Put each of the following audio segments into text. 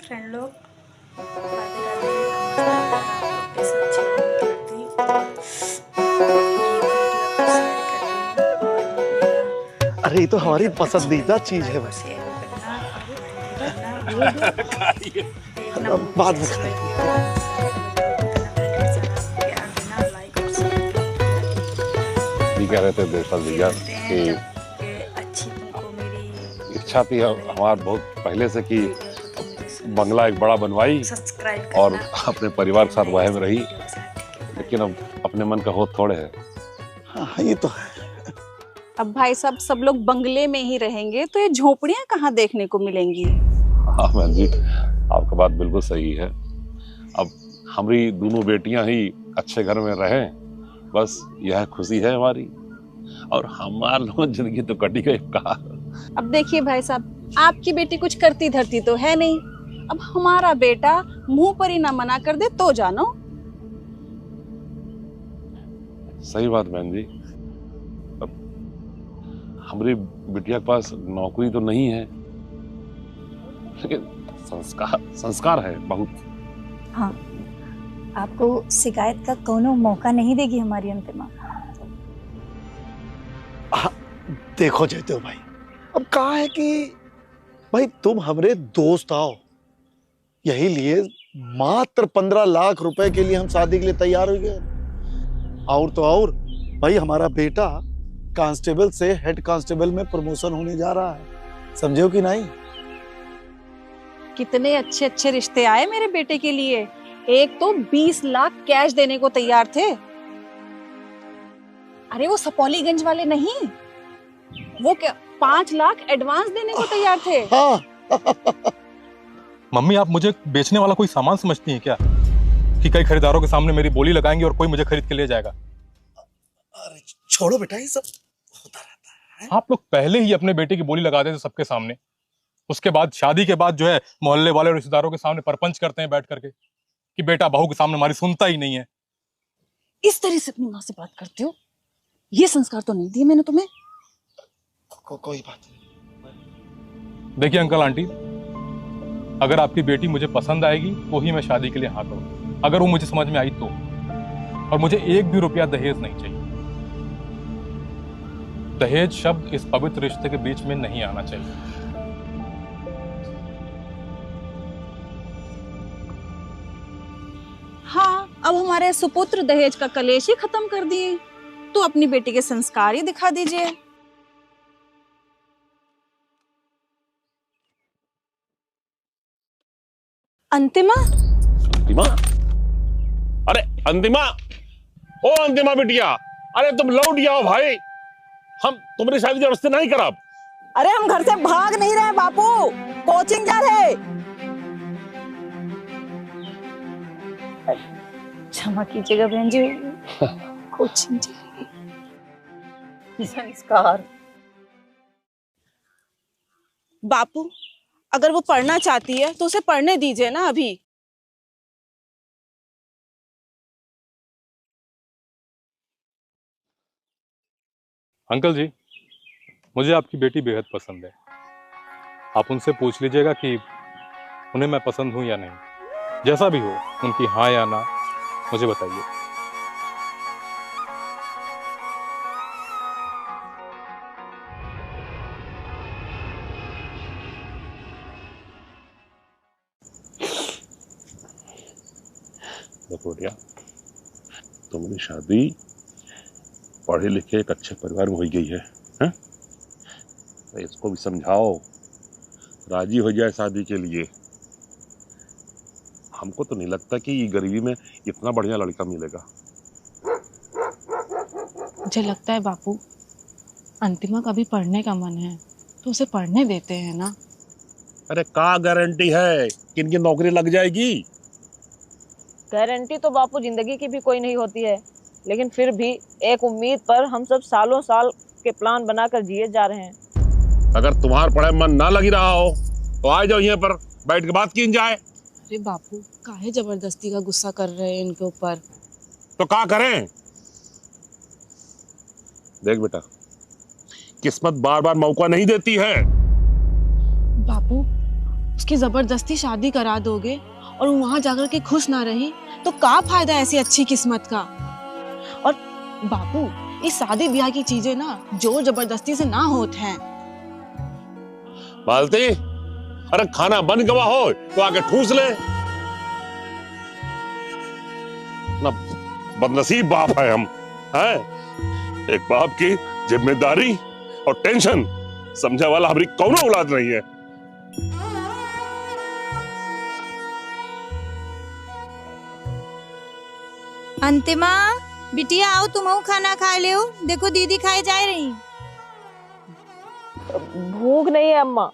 Friend लोग, राधे राधे, नमस्ते। आप लोग कैसे अच्छे होंगे करती मैं एक वीडियो आपको शेयर कर रही हूँ और मेरा अरे ये तो हमारी वीडियो अच्छा पसंदीदा लगे तो चीज है लाइक और भाई। शेयर करना और देखना अब मूवी बाद में जैसे खाएंगे। लगेगा ज़रूर बताना। मेरे चैनल प्यार देना, लाइक और शेयर करना। भी कह रहे थे देवपाल फिर भैया मिलते हैं कि जब अच्छी तुमको मेरी इच्छा थी हमार बहुत पहले से कि वीडियो तो तुम मुझे बंगला एक बड़ा बनवाई सब्सक्राइब और करना। अपने परिवार के साथ वह में रही, वीडियो के साथ, ठीक है? लेकिन अब अपने मन का होत थोड़े है। हाँ ये तो है। अब भाई साहब सब लोग बंगले में ही रहेंगे तो ये झोपड़ियां कहाँ देखने को मिलेंगी। हाँ बहन जी, आपका बात बिल्कुल सही है। अब हमारी दोनों बेटियां ही अच्छे घर में रहें, बस यह खुशी है हमारी, और हमार लोग जिंदगी तो कटी गई कहा। अब देखिए भाई साहब, आपकी बेटी कुछ करती धरती तो है नहीं। अब हमारा बेटा मुंह पर ही ना मना कर दे तो जानो। सही बात बहन जी। अब हमारी बिटिया के पास नौकरी तो नहीं है, लेकिन संस्कार है बहुत। हाँ, आपको शिकायत का कोनो मौका नहीं देगी हमारी अंतिमा। देखो जयदेव भाई, अब कहा है कि भाई तुम हमरे दोस्त आओ, यही लिए मात्र 15 लाख रुपए के लिए हम शादी के लिए तैयार हो गए। और तो और भाई हमारा बेटा कांस्टेबल से हेड कांस्टेबल में प्रमोशन होने जा रहा है, समझे हो कि नहीं? कितने अच्छे अच्छे रिश्ते आए मेरे बेटे के लिए। एक तो 20 लाख कैश देने को तैयार थे। अरे वो सपौलीगंज वाले नहीं, वो क्या 5 लाख एडवांस देने को तैयार थे। हाँ मम्मी, आप मुझे बेचने वाला कोई सामान समझती हैं क्या, कि कई खरीदारों के सामने मेरी बोली लगाएंगे और कोई मुझे खरीद के ले जाएगा। अरे छोड़ो बेटा, ये सब होता रहता है। आप लोग पहले ही अपने बेटे की बोली लगाते थे सबके सामने, उसके बाद शादी के बाद जो है मोहल्ले वाले रिश्तेदारों के सामने परपंच करते हैं बैठ करके कि बेटा बहू के सामने हमारी सुनता ही नहीं है। इस तरह से अपनी माँ से बात करते हो? ये संस्कार तो नहीं दिए मैंने तुम्हें। कोई बात नहीं। देखिए अंकल आंटी, अगर आपकी बेटी मुझे पसंद आएगी तो ही मैं शादी के लिए हाँ करूँ, अगर वो मुझे समझ में आई तो। और मुझे 1 भी रुपया दहेज नहीं चाहिए। दहेज शब्द इस पवित्र रिश्ते के बीच में नहीं आना चाहिए। हाँ, अब हमारे सुपुत्र दहेज का कलेश ही खत्म कर दिए, तो अपनी बेटी के संस्कार ही दिखा दीजिए। अंतिमा, अंतिमा? अरे अंतिमा, ओ अंतिमा बिटिया, अरे तुम लौट जाओ भाई, हम तुम्हारी शादी जबरदस्ती नहीं करब। अरे हम घर से भाग नहीं रहे बापू, कोचिंग जा रहे। क्षमा कीजिएगा बहन जी, कोचिंग संस्कार। बापू, अगर वो पढ़ना चाहती है तो उसे पढ़ने दीजिए ना अभी। अंकल जी, मुझे आपकी बेटी बेहद पसंद है। आप उनसे पूछ लीजिएगा कि उन्हें मैं पसंद हूं या नहीं। जैसा भी हो, उनकी हाँ या ना मुझे बताइए। देखो बेटिया, तुम्हारी शादी पढ़े लिखे एक अच्छे परिवार में हो गई है, हैं? तो इसको भी समझाओ, राजी हो जाए शादी के लिए। हमको तो नहीं लगता कि गरीबी में इतना बढ़िया लड़का मिलेगा। मुझे लगता है बापू, अंतिमा का भी पढ़ने का मन है तो उसे पढ़ने देते हैं ना। अरे का गारंटी है कि इनकी नौकरी लग जाएगी? गारंटी तो बापू जिंदगी की भी कोई नहीं होती है, लेकिन फिर भी एक उम्मीद पर हम सब सालों साल के प्लान बनाकर जिए जा रहे हैं। अगर तुम्हार पढ़ाई मन ना लगी रहा हो तो आ जाओ, यहाँ पर बैठ के बात की जाए। अरे बापू, काहे जबरदस्ती का गुस्सा कर रहे हैं इनके ऊपर। तो क्या करें? देख बेटा, किस्मत बार बार मौका नहीं देती है। बापू, उसकी जबरदस्ती शादी करा दोगे और वो वहां जाकर के खुश ना रही तो क्या फायदा ऐसी अच्छी किस्मत का। और बापू, ये शादी ब्याह की चीजें ना जोर जबरदस्ती से ना होते हैं। मालती, अरे खाना बन गवा हो तो आके ठूस ले ना। बदनसीब बाप है हम, हैं? एक बाप की जिम्मेदारी और टेंशन समझे वाला हमारी कौनो औलाद नहीं है। अंतिमा, बिटिया आओ, तुम खाना खा ले। देखो दीदी खाए जा रही। भूख नहीं है अम्मा।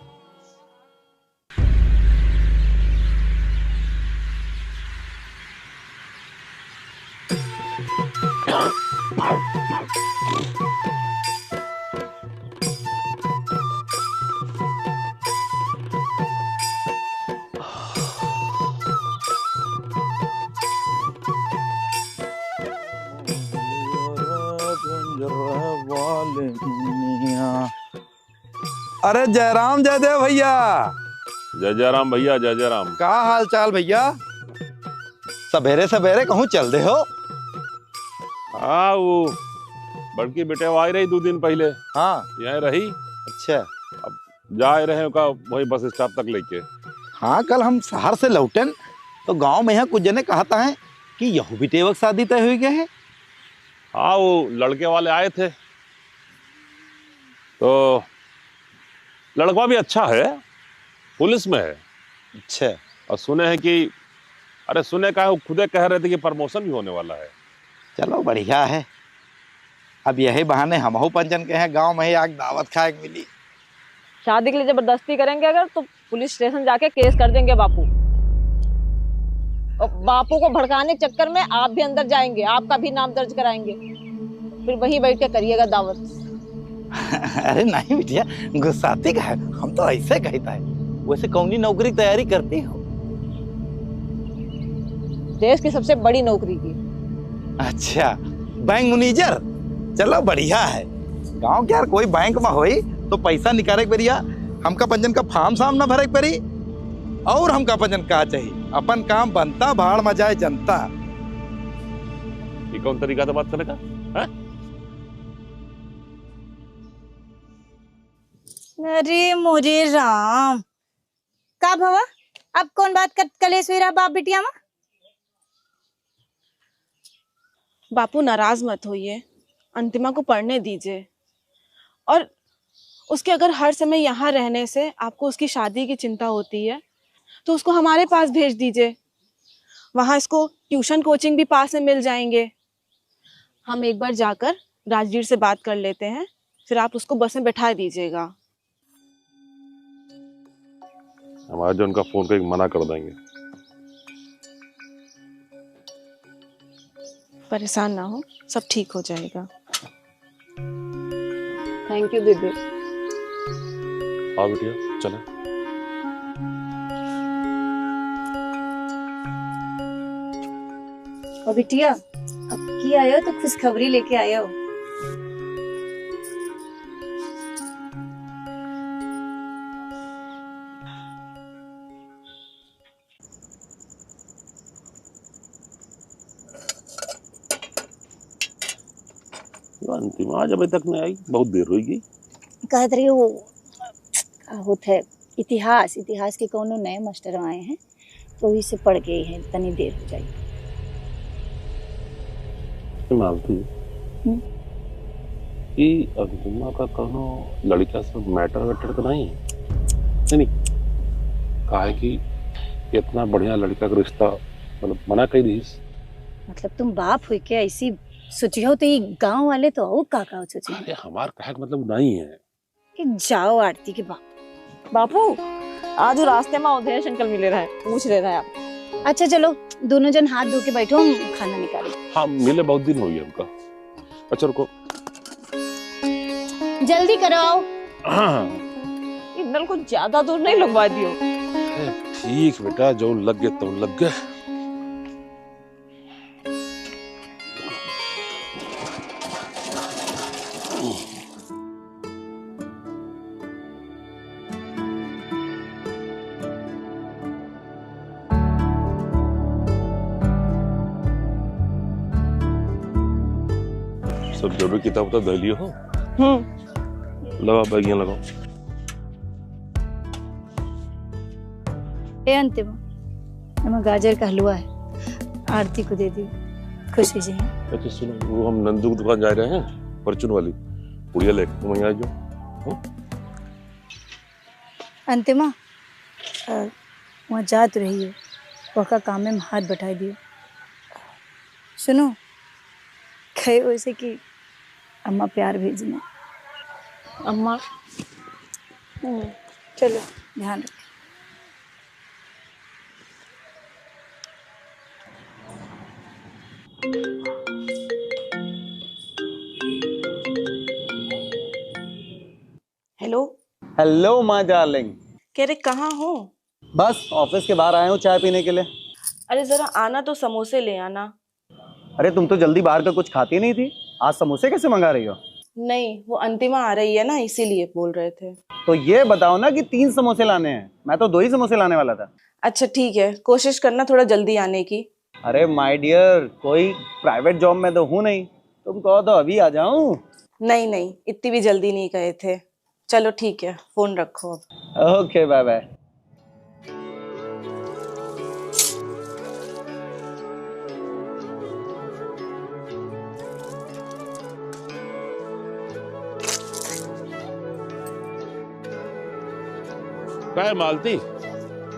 अरे जयराम जयदेव भैया। जय जय राम भैया, जय जय राम। का हाल चाल भैया? सवेरे सवेरे कहूँ चल दे हो? हाँ, वो बड़की बेटे वो आई रही 2 दिन पहले। हाँ, यहाँ रही। अच्छा। अब जा रहे का वही बस स्टॉप तक लेके। हाँ, कल हम शहर से लौटन तो गांव में यहाँ कुछ जने कहता है कि यहू भी तेवक शादी तय हुई गए है। हाँ, वो लड़के वाले आए थे तो लड़का भी अच्छा है, पुलिस में है। अच्छा। और सुने हैं कि, अरे सुने का है, वो खुदे कह रहे थे कि प्रमोशन भी होने वाला है। चलो बढ़िया है। अब यही बहाने हमहू पंचन के हैं गांव में ही आग दावत खाए मिली। शादी के लिए जबरदस्ती करेंगे अगर तो पुलिस स्टेशन जाके केस कर देंगे बापू। और बापू को भड़काने के चक्कर में आप भी अंदर जाएंगे, आपका भी नाम दर्ज कराएंगे, फिर वहीं बैठ के करिएगा दावत। अरे नहीं बिटिया, गुस्साती का है, हम तो ऐसे कहता है। वैसे कौनी नौकरी तैयारी करती हो? देश की सबसे बड़ी नौकरी की। अच्छा, बैंक मैनेजर। चलो बढ़िया है। गांव के यार कोई बैंक में होई तो पैसा निकाले के बढ़िया हमका पंजन का फार्म साम ना भरे के पड़ी। और हमका पंजन का चाहिए, अपन काम बनता भाड़ में जाए जनता। ये कौन तरीका से बात करेगा? अरे मोरे राम, का भवा अब कौन बात कर कलेश हुई रहा बाप बिटिया में? बापू नाराज मत होइए, अंतिमा को पढ़ने दीजिए। और उसके अगर हर समय यहाँ रहने से आपको उसकी शादी की चिंता होती है तो उसको हमारे पास भेज दीजिए। वहाँ इसको ट्यूशन कोचिंग भी पास में मिल जाएंगे। हम एक बार जाकर राजवीर से बात कर लेते हैं, फिर आप उसको बस में बैठा दीजिएगा। हमारे जो उनका फोन करके मना कर देंगे। परेशान ना हो, सब ठीक हो जाएगा। थैंक यू दीदी। आओ बेटिया, चले। और बिटिया अब की आयो तो खुशखबरी लेके आयो। अंतिम आज अभी तक नहीं आई, बहुत देर हो गई। कहत रही वो होते है इतिहास के कोनो नए मास्टर आए हैं तो वही से पढ़ गए हैं, तनी देर हो जाएगी। मालती कि अंतिमा का कोनो लड़का से मैटर वैटर तो नहीं? नहीं, कहा है कि इतना बढ़िया लड़का का रिश्ता मतलब मना कर दी। मतलब तुम बाप हुई के ऐसी सोचियो तो ये गांव वाले तो और का सोचे? अरे हमार कहे का मतलब नहीं है कि जाओ आरती के बाप। बापू आज वो रास्ते में अवधेश अंकल मिले रहे, पूछ रहे थे आप। अच्छा चलो दोनों जन हाथ धो के बैठो, हम खाना निकाले। हाँ, मिले बहुत दिन हो गए हमका। अच्छा रुको, जल्दी कराओ। ये नल को ज्यादा दूर नहीं लगवा दियो। ठीक बेटा, जो लग गए तो लग गए। सब जरूरी किताब तो दे लियो हो। लगाओ बैग यहाँ लगाओ। ए अंतिम, हमें गाजर का हलवा है, आरती को दे दी, खुश हो जाए। अच्छा सुनो, वो हम नंदू की दुकान जा रहे हैं, परचून वाली, पुड़िया लेके तुम वहीं आ जाओ। अंतिमा, वहाँ जात रही हो, वहाँ काम में हाथ बटा दियो। सुनो, कहे वैसे कि अम्मा प्यार भेजना। अम्मा चलो ध्यान रखो। हेलो। हेलो माँ डार्लिंग। कह रहे कहाँ हो? बस ऑफिस के बाहर आया हूँ चाय पीने के लिए। अरे जरा आना तो समोसे ले आना। अरे तुम तो जल्दी बाहर का कुछ खाती नहीं थी, आज समोसे कैसे मंगा रही हो? नहीं, वो अंतिमा आ रही है ना, इसीलिए बोल रहे थे। तो ये बताओ ना कि 3 समोसे लाने हैं, मैं तो 2 ही समोसे लाने वाला था। अच्छा ठीक है, कोशिश करना थोड़ा जल्दी आने की। अरे माय डियर, कोई प्राइवेट जॉब में तो हूँ नहीं, तुम कहो तो अभी आ जाऊं। नहीं नहीं, इतनी भी जल्दी नहीं कहे थे। चलो ठीक है, फोन रखो अब। Okay bye bye. क्या है मालती?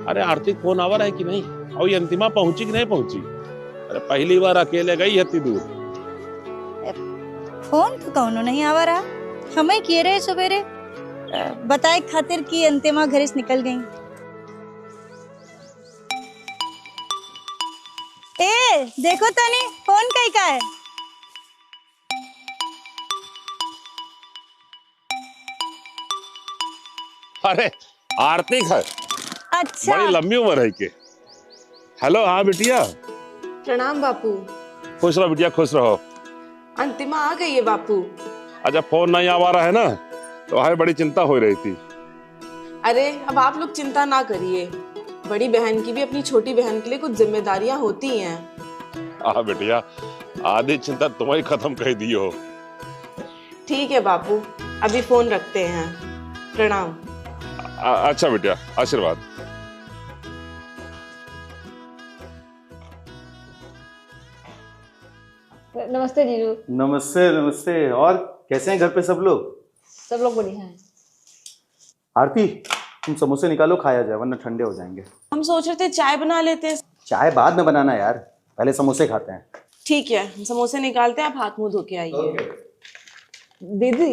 अरे आरती फोन आवर है कि नहीं? और ये अंतिमा पहुंची कि नहीं पहुंची? अरे पहली बार अकेले गई इतनी दूर। फोन तो कौनो नहीं आवा रहा, हमें किए रहे सवेरे बताए खातिर कि अंतिमा घर से निकल गई। ए देखो तनी फोन कहीं का है। अरे आरती है, अच्छा बड़ी लंबी उम्र है के। हेलो, हाँ बिटिया। प्रणाम बापू। खुश रहो बिटिया, खुश रहो। अंतिमा आ गई है बापू। अच्छा फोन नहीं आ रहा है ना, तो हमें बड़ी चिंता हो रही थी। अरे अब आप लोग चिंता ना करिए, बड़ी बहन की भी अपनी छोटी बहन के लिए कुछ जिम्मेदारियां होती हैं। हाँ बेटिया, आधी चिंता तुम्हें खत्म कर दी हो। ठीक है बापू, अभी फोन रखते हैं। प्रणाम। अच्छा बेटिया, आशीर्वाद। नमस्ते जीजू। नमस्ते नमस्ते। और कैसे हैं घर पे सब लोग? सब लोग बढ़िया हैं। आरती, तुम समोसे निकालो, खाया जाए वरना ठंडे हो जाएंगे। हम सोच रहे थे चाय बना लेते हैं। चाय बाद में बनाना यार, पहले समोसे खाते हैं। ठीक है, हम समोसे निकालते हैं, आप हाथ मुंह धो के आइए। दीदी,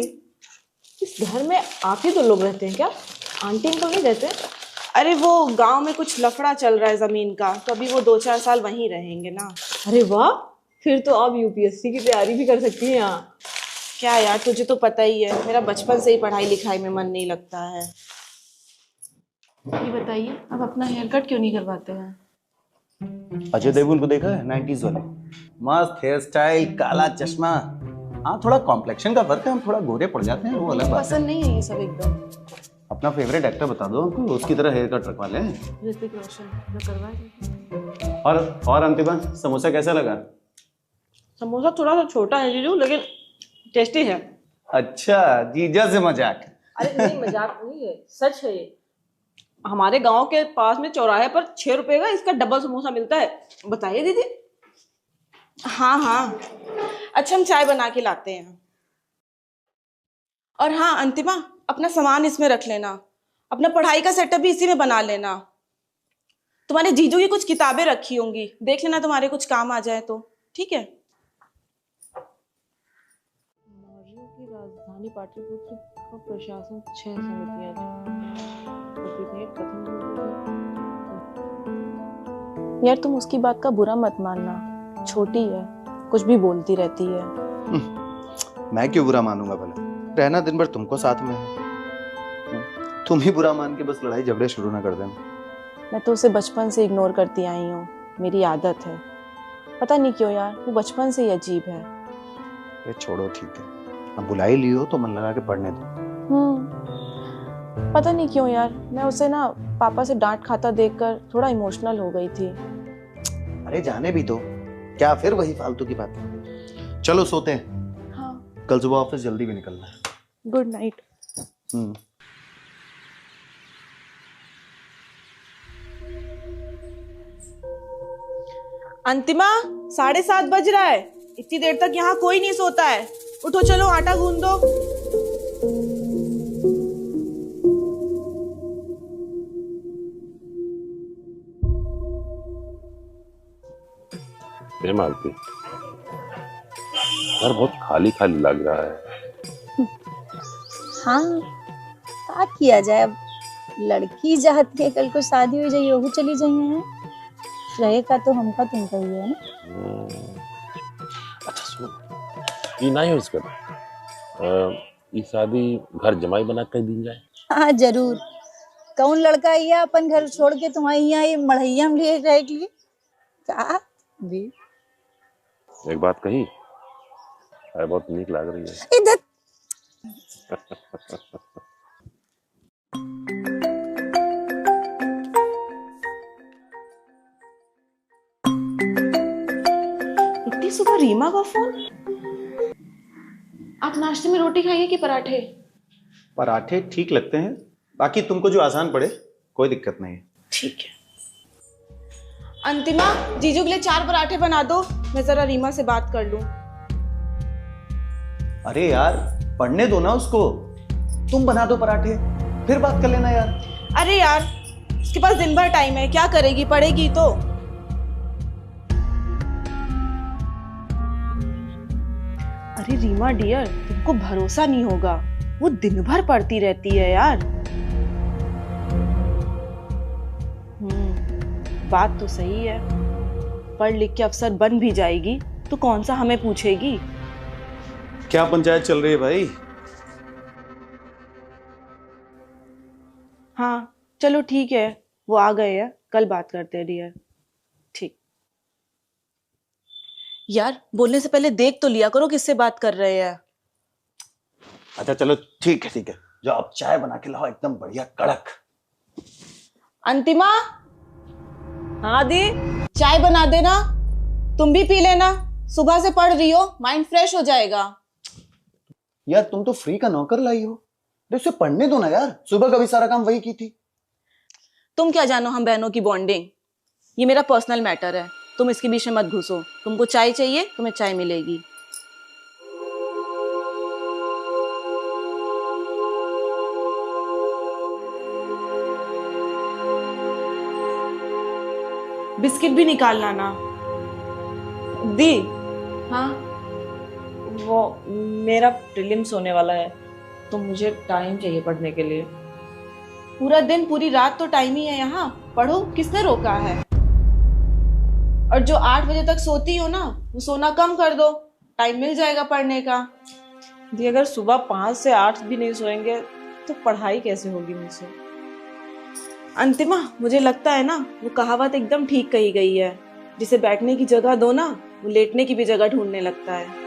इस घर में आप ही 2 लोग रहते हैं क्या? आंटी अंकल नहीं रहते? अरे वो गांव में कुछ लफड़ा चल रहा है जमीन का, तो अभी वो 2-4 साल वहीं रहेंगे ना। अरे वाह, फिर तो आप यूपीएससी की तैयारी भी कर सकती हैं यहाँ। क्या यार, तुझे तो पता ही है, मेरा बचपन से ही पढ़ाई लिखाई में मन नहीं लगता है। ये बताइए, आप अपना हेयर कट क्यों नहीं करवाते हैं? अजय देवगन को देखा है 90s वाले? मस्त हेयर स्टाइल, काला चश्मा। हाँ थोड़ा कॉम्प्लेक्शन का फर्क है, हम थोड़ा गोरे पड़ जाते हैं, वो अलग बात है। पसंद नहीं है ये सब एकदम। अपना फेवरेट एक्टर बता दो हमको, उसकी तरह हेयर कट रखवा लें। ऋतिक रोशन, मैं करवा दूँ। और अंतिमा, समोसा कैसा लगा? समोसा थोड़ा सा छोटा है जीजू, लेकिन टेस्टी है। अच्छा, जीजा से मजाक। अरे नहीं, मजाक नहीं है, सच है ये। हमारे गांव के पास में चौराहे पर 6 रुपए का इसका डबल समोसा मिलता है। बताइए दीदी। हाँ हाँ, अच्छा हम चाय बना के लाते हैं। और हाँ अंतिमा, अपना सामान इसमें रख लेना, अपना पढ़ाई का सेटअप भी इसी में बना लेना। तुम्हारे जीजू की कुछ किताबें रखी होंगी, देख लेना, तुम्हारे कुछ काम आ जाए तो। ठीक है। की राजधानी पाटलिपुत्र का प्रशासन 6 समितियां थी। यार तुम उसकी बात का बुरा मत मानना, छोटी है, कुछ भी बोलती रहती है। मैं क्यों बुरा मानूंगा भला? रहना दिन भर तुमको साथ में है, तुम ही बुरा मान के बस लड़ाई झगड़े शुरू ना कर देना। मैं तो उसे बचपन से इग्नोर करती आई हूँ, मेरी आदत है। पता नहीं क्यों यार, वो बचपन से ही अजीब है। ये छोड़ो, ठीक है, अब बुला ही लियो तो मन लगा के पढ़ने दो। पता नहीं क्यों यार, मैं उसे ना पापा से डांट खाता देखकर थोड़ा इमोशनल हो गई थी। अरे जाने भी दो, क्या फिर वही फालतू की बात। चलो सोते हैं। हाँ कल सुबह ऑफिस जल्दी भी निकलना है। Good night. अंतिमा, 7:30 बज रहा है। इतनी देर तक यहाँ कोई नहीं सोता है। उठो, चलो आटा गूंद दो। मालती, घर बहुत खाली खाली लग रहा है। हाँ, क्या किया जाए अब। लड़की चाहती है कल को शादी हो जाए, वो चली जाइए। रहेगा तो हमका तुमका ही है ना। अच्छा सुनो, ये नहीं हो इसका ये शादी घर जमाई बना कर दी जाए। हाँ जरूर। कौन लड़का ये अपन घर छोड़ के तुम्हारे यहाँ ये मढ़ैया में लिए रह लिए क्या भी। एक बात कही, बहुत नीक लग रही है। इधर इतनी सुबह रीमा का फोन। आप नाश्ते में रोटी खाएंगे कि पराठे? पराठे ठीक लगते हैं, बाकी तुमको जो आसान पड़े, कोई दिक्कत नहीं है। ठीक है। अंतिमा, जीजू के लिए 4 पराठे बना दो, मैं जरा रीमा से बात कर लूं। अरे यार, पढ़ने दो ना उसको। तुम बना दो पराठे, फिर बात कर लेना यार। अरे यार, उसके पास दिन भर टाइम है, क्या करेगी, पढ़ेगी तो। अरे रीमा डियर, तुमको भरोसा नहीं होगा, वो दिन भर पढ़ती रहती है यार। बात तो सही है, पढ़ लिख के अफसर बन भी जाएगी तो कौन सा हमें पूछेगी। क्या पंचायत चल रही है भाई? हाँ चलो ठीक है, वो आ गए हैं, कल बात करते हैं डियर। ठीक। यार बोलने से पहले देख तो लिया करो किससे बात कर रहे हैं। अच्छा चलो ठीक है ठीक है, जो आप चाय बना के लाओ एकदम बढ़िया कड़क। अंतिमा, हाँ दी। चाय बना देना, तुम भी पी लेना, सुबह से पढ़ रही हो, माइंड फ्रेश हो जाएगा। यार तुम तो फ्री का नौकर लाई हो, तो उसे पढ़ने दो ना यार, सुबह का भी सारा काम वही की थी। तुम क्या जानो हम बहनों की बॉन्डिंग, ये मेरा पर्सनल मैटर है, तुम इसके बीच में मत घुसो। तुमको चाय चाहिए, तुम्हें चाय मिलेगी। बिस्किट भी निकाल लाना। दी, हाँ वो मेरा प्रीलिम्स होने वाला है, तो मुझे टाइम चाहिए पढ़ने के लिए। पूरा दिन पूरी रात तो टाइम ही है यहाँ, पढ़ो, किसने रोका है। और जो 8 बजे तक सोती हो ना, वो सोना कम कर दो, टाइम मिल जाएगा पढ़ने का। दी अगर सुबह 5 से 8 भी नहीं सोएंगे तो पढ़ाई कैसे होगी मुझसे। अंतिमा, मुझे लगता है ना वो कहावत एकदम ठीक कही गई है, जिसे बैठने की जगह दो ना, वो लेटने की भी जगह ढूंढने लगता है।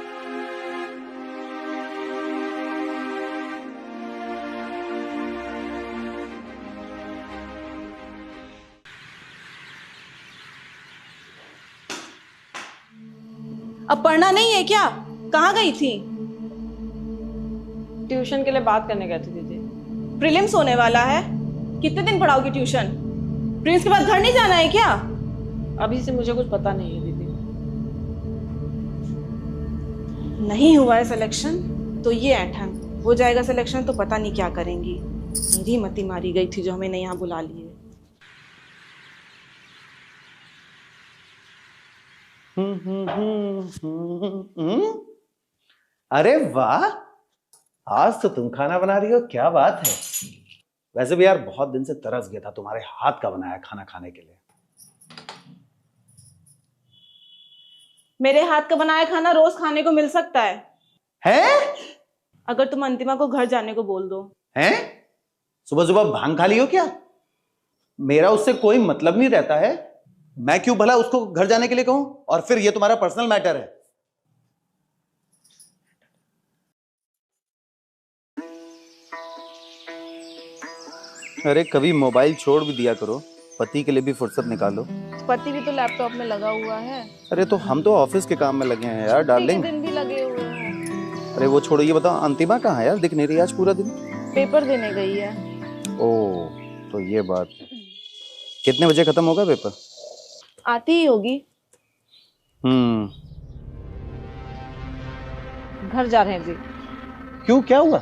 अब पढ़ना नहीं है क्या? कहाँ गई थी? ट्यूशन के लिए बात करने गए थे दीदी। प्रीलिम्स होने वाला है, कितने दिन पढ़ाओगी ट्यूशन? प्रिंस के बाद घर नहीं जाना है क्या? अभी से मुझे कुछ पता नहीं है दीदी। नहीं हुआ है सिलेक्शन तो ये ऐठन, हो जाएगा सिलेक्शन तो पता नहीं क्या करेंगी। मेरी मती मारी गई थी जो हमें नहीं यहाँ बुला लिए। अरे वाह, आज तो तुम खाना बना रही हो, क्या बात है। वैसे भी यार बहुत दिन से तरस गया था तुम्हारे हाथ का बनाया खाना खाने के लिए। मेरे हाथ का बनाया खाना रोज खाने को मिल सकता है? हैं? अगर तुम अंतिमा को घर जाने को बोल दो। हैं? सुबह सुबह भांग खा ली हो क्या? मेरा उससे कोई मतलब नहीं रहता है, मैं क्यों भला उसको घर जाने के लिए कहूं? और फिर ये तुम्हारा पर्सनल मैटर है। अरे कभी मोबाइल छोड़ भी दिया करो, पति के लिए भी फुर्सत निकालो। पति भी तो लैपटॉप में लगा हुआ है। अरे तो हम तो ऑफिस के काम में लगे हैं यार डार्लिंग। दिन भी लगे हुए हैं। अरे वो छोड़ो, ये बताओ अंतिमा कहाँ है यार, दिख नहीं रही आज पूरा दिन। पेपर देने गई है। ओ तो ये बात, कितने बजे खत्म होगा पेपर? आती ही होगी। घर जा रहे हैं जी। क्यों, क्या हुआ,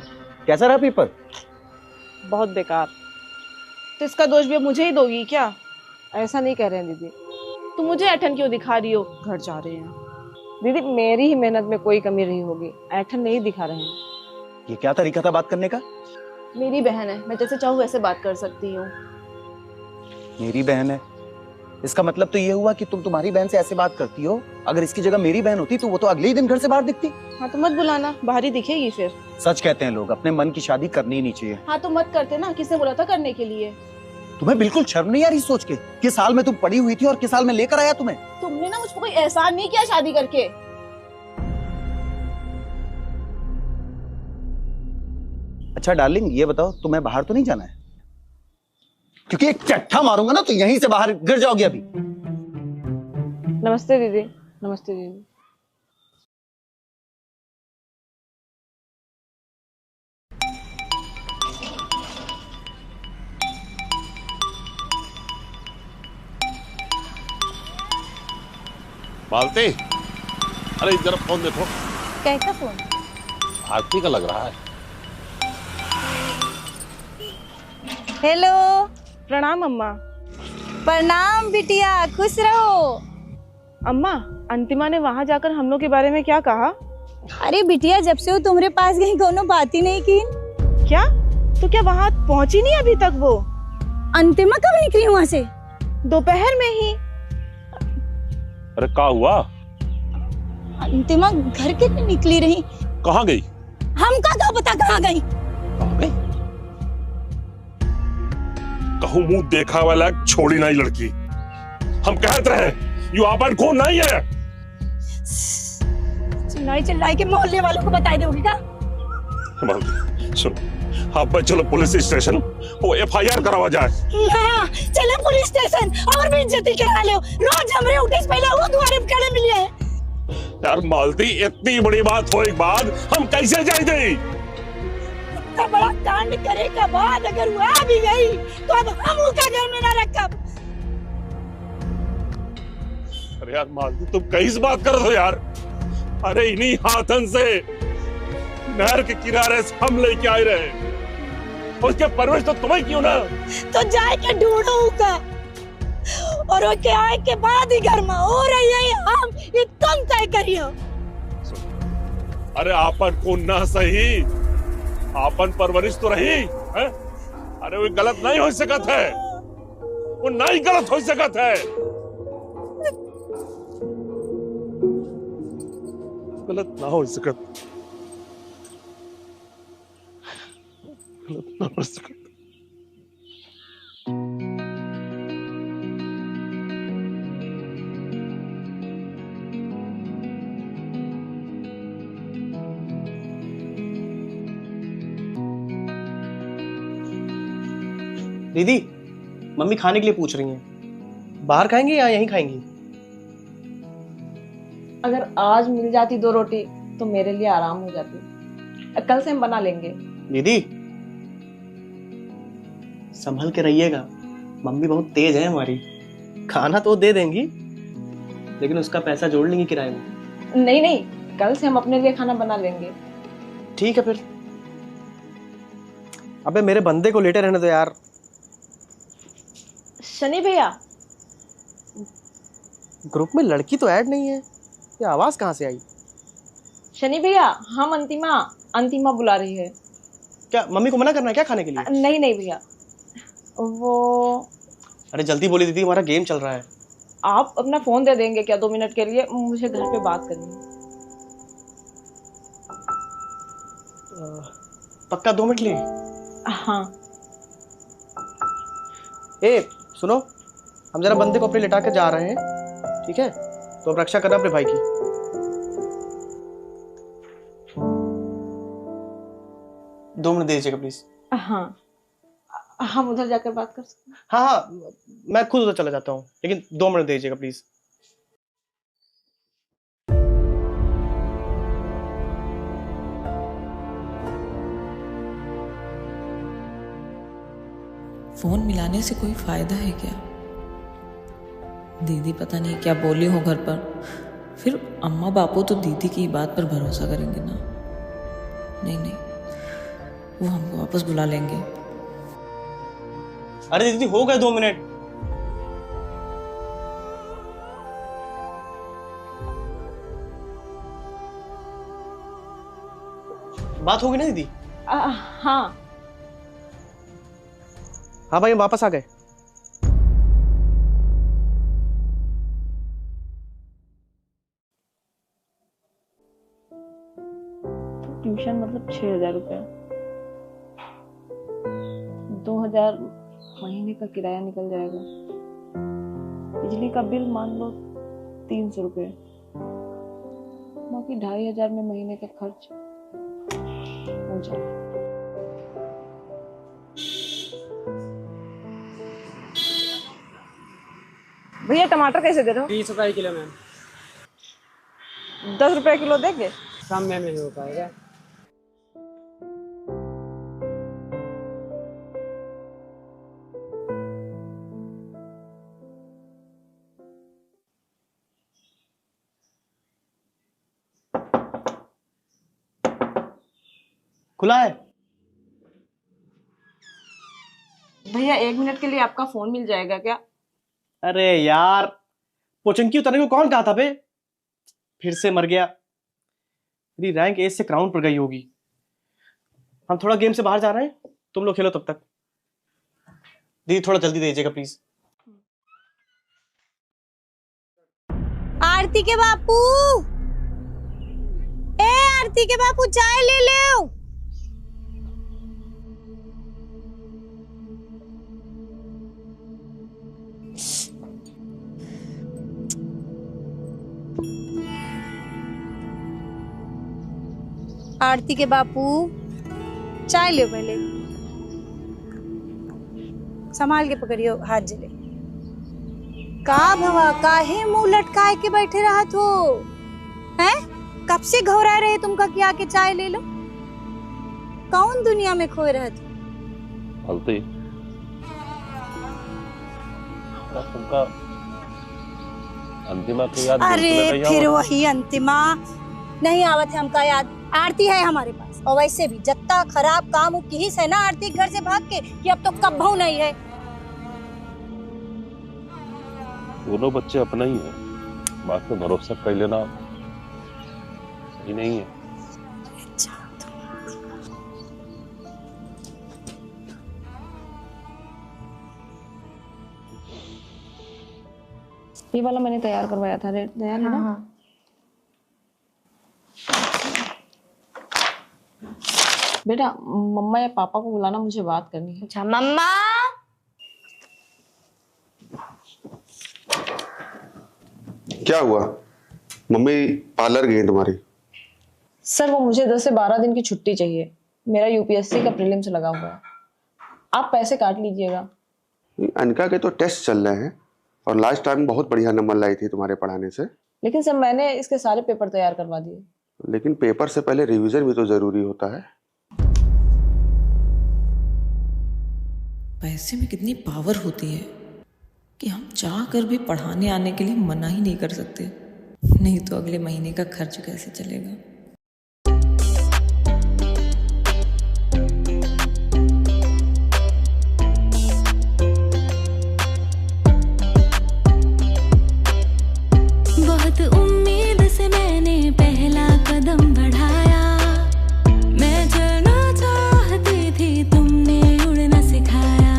कैसा रहा पेपर? बहुत बेकार। तो इसका दोष भी अब मुझे ही दोगी क्या? ऐसा नहीं कह रहे हैं दीदी। तुम मुझे ऐठन क्यों दिखा रही हो? घर जा रहे हैं। दीदी मेरी ही मेहनत में कोई कमी रही होगी, ऐठन नहीं दिखा रहे हैं। ये क्या तरीका था बात करने का? मेरी बहन है, मैं जैसे चाहूँ वैसे बात कर सकती हूँ। मेरी बहन है, इसका मतलब तो ये हुआ कि तुम तुम्हारी बहन से ऐसे बात करती हो। अगर इसकी जगह मेरी बहन होती तो वो तो अगले ही दिन घर से बाहर दिखती। हाँ तो मत बुलाना, बाहर ही दिखेगी फिर। सच कहते हैं लोग, अपने मन की शादी करनी ही नहीं चाहिए। हाँ तो मत करते ना, किसने बोला था करने के लिए? तुम्हें बिल्कुल शर्म नहीं आ रही सोच के किस साल में तुम पड़ी हुई थी और किस साल में लेकर आया तुम्हें? तुमने ना मुझ पर कोई एहसान नहीं किया शादी करके। अच्छा डार्लिंग, ये बताओ तुम्हें बाहर तो नहीं जाना है? क्योंकि एक चट्टा मारूंगा ना तो यहीं से बाहर गिर जाओगे अभी। नमस्ते दीदी। नमस्ते दीदी। मालती, अरे जरा फोन देखो। कैसा फोन? आरती का लग रहा है। हेलो। प्रणाम अम्मा। प्रणाम बिटिया, खुश रहो। अम्मा, अंतिमा ने वहां जाकर हम लोग के बारे में क्या कहा? अरे बिटिया, जब से वो तुम्हारे पास गई कोनो बात ही नहीं की। क्या? तो क्या वहां पहुंची नहीं अभी तक वो? अंतिमा कब निकली वहां से? दोपहर में ही। अरे क्या हुआ? अंतिमा घर के लिए निकली रही। कहाँ गई? हमका क्या पता कहाँ गई? कहाँ गई? कहूँ मुंह देखा वाला छोड़ी नहीं लड़की। हम कहते रहे यू आपन कौन नहीं है। चिल्लाई चिल्लाई के मोहल्ले वालों को बता दोगे क्या? सुनो, आप चलो पुलिस स्टेशन, वो FIR करावा जाए। हाँ, चलो पुलिस स्टेशन और भी इज्जती करा लो। रोज हमरे उठे से पहले वो द्वारे पे खड़े मिलिए हैं। यार मालती, इतनी बड़ी बात होने के बाद हम कैसे जाएंगे? इतना बड़ा कांड करे के बाद अगर वो आ भी गई तो अब हम उसका घर में ना रखब। अरे यार मालती, तुम कैसे बात कर रहे हो यार? अरे इन्हीं हाथन से नहर के किनारे से हम लेके आए रहे, उसके परवरिश तो तुम्हें क्यों ना? तो जाए के ढूंढो का और वो के आए के बाद ही घर में हो रही है। हम ये तुम तय करियो। अरे आपन को ना सही, आपन परवरिश तो रही है? अरे वो गलत नहीं हो सकत है, वो नहीं गलत हो सकत है। गलत ना हो सकत, गलत ना हो सकत। दीदी, मम्मी खाने के लिए पूछ रही हैं। बाहर खाएंगी या यहीं खाएंगी? अगर आज मिल जाती 2 रोटी तो मेरे लिए आराम हो जाती। कल से हम बना लेंगे। दीदी संभल के रहिएगा, मम्मी बहुत तेज है हमारी। खाना तो दे देंगी लेकिन उसका पैसा जोड़ लेंगी किराए में। नहीं नहीं, कल से हम अपने लिए खाना बना लेंगे। ठीक है फिर। अबे मेरे बंदे को लेटे रहने दो यार। शनि भैया, ग्रुप में लड़की तो ऐड नहीं है, ये आवाज कहाँ से आई? शनि भैया, हम अंतिमा बुला रही है। क्या मम्मी को मना करना है क्या खाने के लिए? नहीं नहीं भैया, वो अरे जल्दी बोली दीदी, हमारा गेम चल रहा है। आप अपना फोन दे देंगे क्या 2 मिनट के लिए? मुझे घर पे बात करनी है। पक्का 2 मिनट लिए? हाँ। ए सुनो, हम जरा बंदे को अपने लिटा के जा रहे हैं, ठीक है? तो अब रक्षा करना अपने भाई की। दो मिनट दे दीजिएगा प्लीज। हाँ, हम उधर जाकर बात कर सकते हैं। हाँ हाँ, मैं खुद उधर चला जाता हूँ, लेकिन 2 मिनट दे दीजिएगा प्लीज। फोन मिलाने से कोई फायदा है क्या? दीदी पता नहीं क्या बोली हो घर पर, फिर अम्मा बापू तो दीदी की बात पर भरोसा करेंगे ना। नहीं नहीं, वो हमको वापस बुला लेंगे। अरे दीदी हो गए 2 मिनट। बात होगी ना दीदी? हाँ हाँ भाई हम वापस आ गए। ट्यूशन मतलब 6,000 रुपये, 2,000 महीने का किराया निकल जाएगा, बिजली का बिल मान लो 300 रुपये, बाकी 2,500 में महीने का खर्च हो जाए। भैया टमाटर कैसे दे रहे हो? 30 रुपए किलो मैम। 10 रुपए किलो देंगे? कम में नहीं हो पाएगा। खुला है। भैया 1 मिनट के लिए आपका फोन मिल जाएगा क्या? अरे यार पोचंकी उतारने को कौन कहा था बे? फिर से मर गया। मेरी रैंक एज से क्राउन पर गई होगी। हम थोड़ा गेम से बाहर जा रहे हैं, तुम लोग खेलो तब तक। दीदी थोड़ा जल्दी दे दीजिएगा प्लीज। आरती के बापू, ए आरती के बापू चाय ले लो। आरती के बापू चाय लो, पहले संभाल के पकड़ियो, हाथ जले। का भवा काहे मुंह लटकाए के बैठे रहा तो हैं? कब से घबरा रहे तुमका कि आके चाय ले लो? कौन दुनिया में खोए रहे थे? अलती तुमका अंतिमा को याद? अरे फिर वही अंतिमा नहीं आवत है हमका याद। आरती है हमारे पास, और वैसे भी जत्ता खराब काम की है ना आरती घर से भाग के कि अब तो कब्बहू नहीं है। दोनों बच्चे अपना ही है, बात में भरोसा कर लेना सही नहीं है। ये वाला मैंने तैयार करवाया था, रेट तैयार है ना? बेटा मम्मा या पापा को बुलाना, मुझे बात करनी है। अच्छा मम्मा। क्या हुआ? मम्मी पार्लर गई तुम्हारी? सर वो मुझे 10 से 12 दिन की छुट्टी चाहिए, मेरा यूपीएससी का प्रीलिम्स लगा हुआ है, आप पैसे काट लीजिएगा। अनका के तो टेस्ट चल रहे हैं और लास्ट टाइम बहुत बढ़िया नंबर लाई थी तुम्हारे पढ़ाने से। लेकिन सर मैंने इसके सारे पेपर तैयार करवा दिए। लेकिन पेपर से पहले रिवीजन भी तो जरूरी होता है। पैसे में कितनी पावर होती है कि हम चाह कर भी पढ़ाने आने के लिए मना ही नहीं कर सकते, नहीं तो अगले महीने का खर्च कैसे चलेगा। बहुत उम्मीद से मैंने पहला कदम बढ़ाया, मैं चलना चाहती थी तुमने उड़ना सिखाया।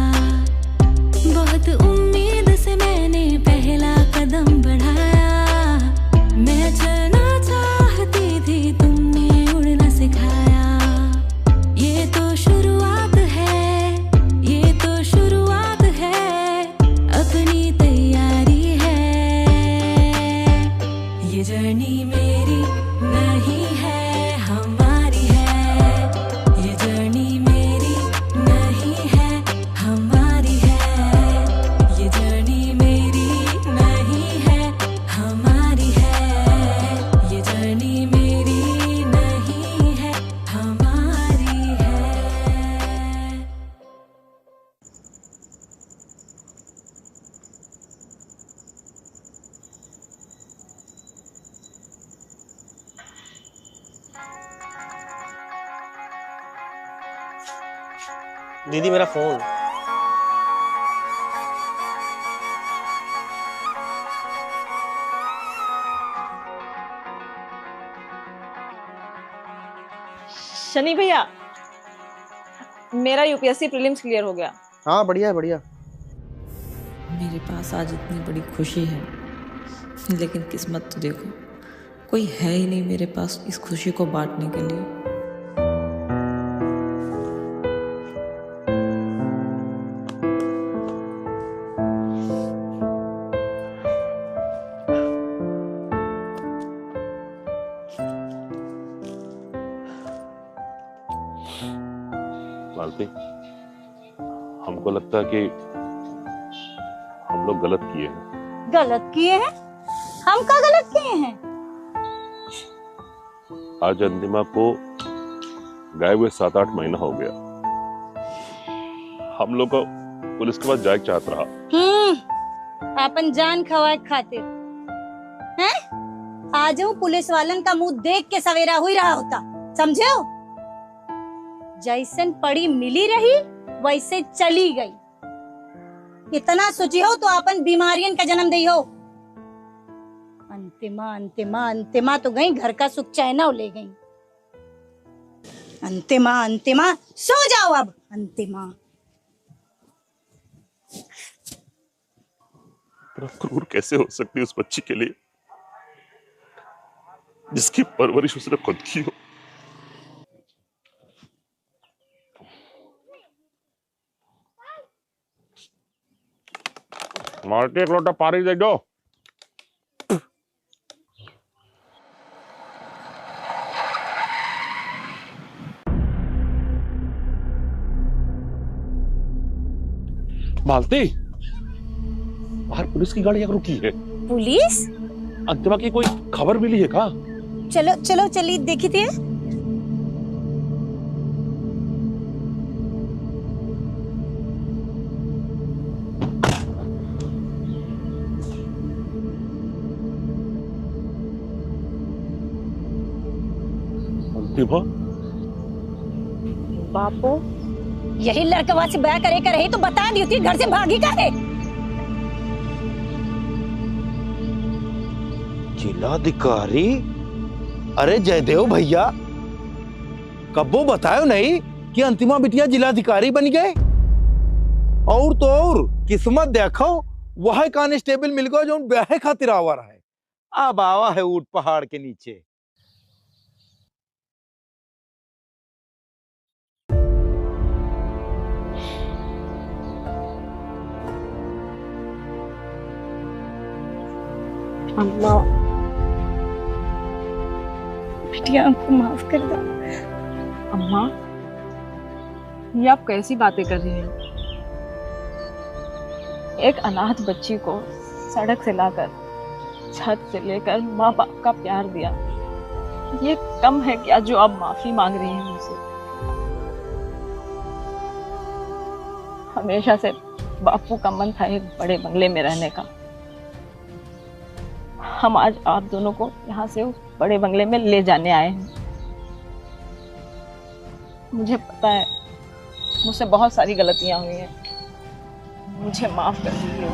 बहुत उम्मीद से मैंने पहला कदम बढ़ाया, मैं चलना चाहती थी दीदी मेरा फोन। शनि भैया, मेरा यूपीएससी प्रीलिम्स क्लियर हो गया। हाँ बढ़िया है बढ़िया। मेरे पास आज इतनी बड़ी खुशी है, लेकिन किस्मत तो देखो, कोई है ही नहीं मेरे पास इस खुशी को बांटने के लिए। मालती, हमको लगता है कि हम लोग गलत किए हैं। गलत किए हैं? हम क्या गलत किए हैं? आज अंतिमा को गए हुए 7-8 महीना हो गया। हम लोग को पुलिस के पास जाए चाहत रहा। अपन जान खवाए खातिर हैं? आज वो पुलिस वालन का मुंह देख के सवेरा हुई रहा होता, समझे हो? जैसन पड़ी मिली रही वैसे चली गई। इतना सोची हो तो अपन बीमारियन का जन्म दी हो। अंतिमा अंतिमा अंतिमा तो गई, घर का सुख चैना ले गई। अंतिमा अंतिमा सो जाओ अब। अंतिमा इतना क्रूर कैसे हो सकती है उस बच्ची के लिए जिसकी परवरिश उसने खुद की हो। मारते एक लोटा पानी दे दो। मालती, बाहर पुलिस की गाड़ी रुकी है। पुलिस? अंतिमा की कोई खबर मिली है का? चलो चलो चलिए देखी थी। अंतिमा? बापू, यही लड़कवा से ब्याह करे रही तो बता दी थी, घर से भागी का है। जिलाधिकारी? अरे जयदेव भैया, कब्बो बतायो नहीं कि अंतिमा बिटिया जिलाधिकारी बन गए। और तो और किस्मत देखो, वह कांस्टेबल मिल गया जो ब्याह खातिर आवा रहा है। अब आवा है ऊट पहाड़ के नीचे। अम्मा, बिटिया हमको माफ कर दो। अम्मा, ये आप कैसी बातें कर रही हैं? एक अनाथ बच्ची को सड़क से लाकर छत से लेकर माँ बाप का प्यार दिया, ये कम है क्या जो आप माफी मांग रही हैं मुझसे? हमेशा से बापू का मन था एक बड़े बंगले में रहने का। हम आज आप दोनों को यहाँ से उस बड़े बंगले में ले जाने आए हैं। मुझे पता है मुझसे बहुत सारी गलतियां हुई हैं, मुझे माफ कर दीजिए।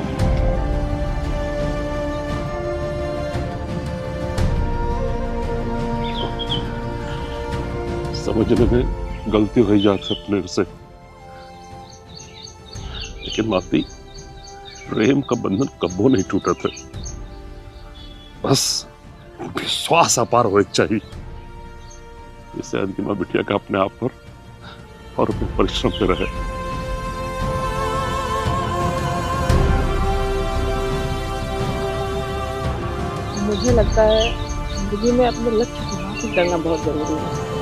समझने में गलती हो ही जाती है अपने से, लेकिन माती, प्रेम का बंधन कब्बो नहीं टूटा था। बस विश्वास अपार हो चाहिए, जिससे अंतिमा बिटिया का अपने आप पर और अपने परिश्रम पे रहे। मुझे लगता है जिंदगी में अपने लक्ष्य को हासिल करना बहुत जरूरी है।